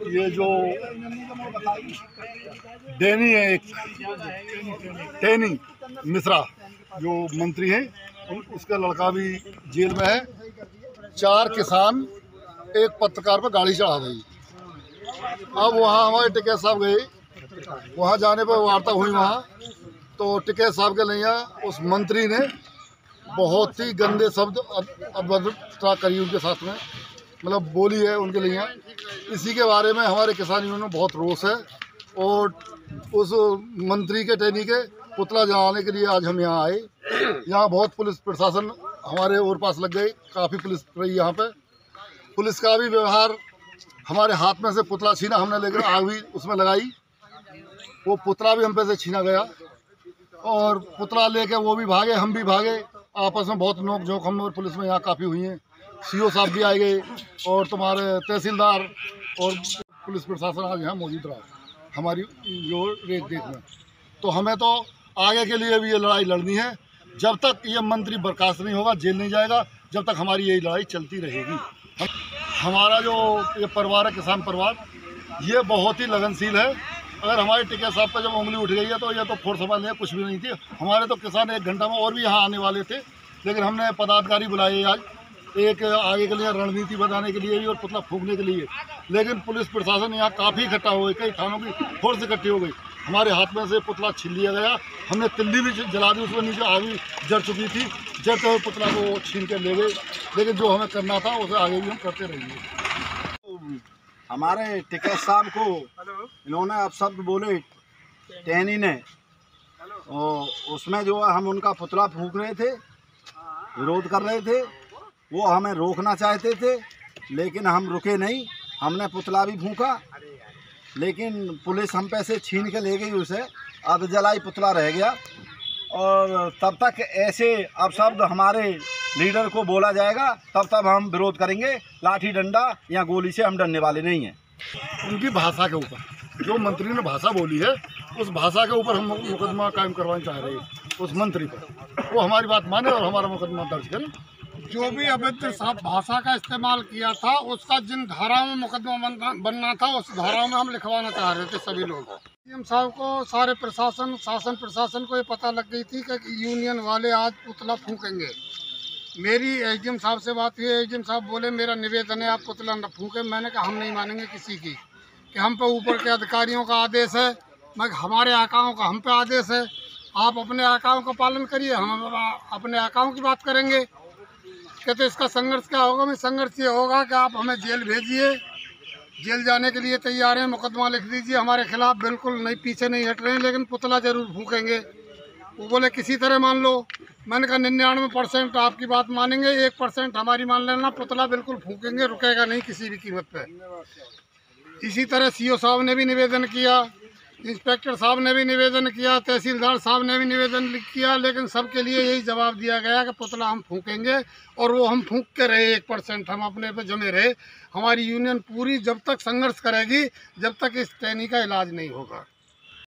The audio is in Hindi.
ये जो डैनी है, एक टैनी मिश्रा जो मंत्री हैं, उसका लड़का भी जेल में है। 4 किसान एक पत्रकार पर गाड़ी चढ़ा गई। अब वहाँ हमारे टिकैत साहब गए, वहाँ जाने पर वार्ता हुई वहाँ, तो टिकैत साहब के लिए उस मंत्री ने बहुत ही गंदे शब्द अभद्रता करी उनके साथ में, मतलब बोली है उनके लिए। इसी के बारे में हमारे किसान यूनियन में बहुत रोष है और उस मंत्री के टैनी के पुतला जलाने के लिए आज हम यहाँ आए। यहाँ बहुत पुलिस प्रशासन हमारे और पास लग गई, काफ़ी पुलिस रही यहाँ पे। पुलिस का भी व्यवहार, हमारे हाथ में से पुतला छीना हमने, लेकर आग भी उसमें लगाई, वो पुतला भी हम पे से छीना गया और पुतला लेके वो भी भागे, हम भी भागे। आपस में बहुत नोक झोंक हम और पुलिस में यहाँ काफ़ी हुई हैं। सीओ साहब भी आए गए और तुम्हारे तहसीलदार और पुलिस प्रशासन आज यहाँ मौजूद रहा हमारी जो रेख देखना। तो हमें तो आगे के लिए भी ये लड़ाई लड़नी है। जब तक ये मंत्री बर्खास्त नहीं होगा, जेल नहीं जाएगा, जब तक हमारी यही लड़ाई चलती रहेगी। हमारा जो ये परिवार है, किसान परिवार, ये बहुत ही लगनशील है। अगर हमारे टिकैत साहब पर जब उंगली उठ गई है तो ये तो फोर्स समझ लें, कुछ भी नहीं थी। हमारे तो किसान 1 घंटा में और भी यहाँ आने वाले थे, लेकिन हमने पदाधिकारी बुलाए आज, एक आगे के लिए रणनीति बनाने के लिए भी और पुतला फूंकने के लिए। लेकिन पुलिस प्रशासन यहाँ काफ़ी इकट्ठा हो गई, कई थानों की फोर्स इकट्ठी हो गई। हमारे हाथ में से पुतला छीन लिया गया, हमने तिल्ली भी जला दी, उसमें नीचे आग भी जल चुकी थी। जलते हुए पुतला को छीन के ले गए, लेकिन जो हमें करना था उसे आगे भी हम करते रहेंगे। हमारे टिकैत साहब को इन्होंने अपशब्द बोले टैनी ने, और उसमें जो है हम उनका पुतला फूंक रहे थे, विरोध कर रहे थे। वो हमें रोकना चाहते थे लेकिन हम रुके नहीं, हमने पुतला भी फूंका, लेकिन पुलिस हम पे से छीन के ले गई उसे। अध जलाई पुतला रह गया और तब तक ऐसे अपशब्द हमारे लीडर को बोला जाएगा तब हम विरोध करेंगे। लाठी डंडा या गोली से हम डरने वाले नहीं हैं। उनकी भाषा के ऊपर, जो मंत्री ने भाषा बोली है, उस भाषा के ऊपर हम मुकदमा कायम करवाना चाह रहे हैं उस मंत्री पर। वो हमारी बात माने और हमारा मुकदमा दर्ज करें। जो भी अभद्र भाषा का इस्तेमाल किया था, उसका जिन धाराओं में मुकदमा बनना था, उस धाराओं में हम लिखवाना चाह रहे थे सभी लोग। सीएम साहब को, सारे प्रशासन, शासन प्रशासन को ये पता लग गई थी कि यूनियन वाले आज पुतला फूंकेंगे। मेरी एसडीएम साहब से बात हुई, एसडीएम साहब बोले मेरा निवेदन है आप पुतला न फूंके। मैंने कहा हम नहीं मानेंगे किसी की, कि हम पे ऊपर के अधिकारियों का आदेश है, मगर हमारे आकाओं का हम पे आदेश है। आप अपने आकाओं का पालन करिए, हम अपने आकाओं की बात करेंगे। कहते इसका संघर्ष क्या होगा? मैं संघर्ष ये होगा कि आप हमें जेल भेजिए, जेल जाने के लिए तैयार हैं, मुकदमा लिख दीजिए हमारे खिलाफ, बिल्कुल नहीं, पीछे नहीं हट रहे हैं, लेकिन पुतला जरूर फूंकेंगे। वो बोले किसी तरह मान लो। मैंने कहा 99% आपकी बात मानेंगे, 1% हमारी मान लेना, पुतला बिल्कुल फूंकेंगे, रुकेगा नहीं किसी भी कीमत पे। इसी तरह सीओ साहब ने भी निवेदन किया, इंस्पेक्टर साहब ने भी निवेदन किया, तहसीलदार साहब ने भी निवेदन किया, लेकिन सबके लिए यही जवाब दिया गया कि पुतला हम फूंकेंगे। और वो हम फूंक के रहे, 1% हम अपने पे जमे रहे। हमारी यूनियन पूरी जब तक संघर्ष करेगी, जब तक इस टैनी का इलाज नहीं होगा।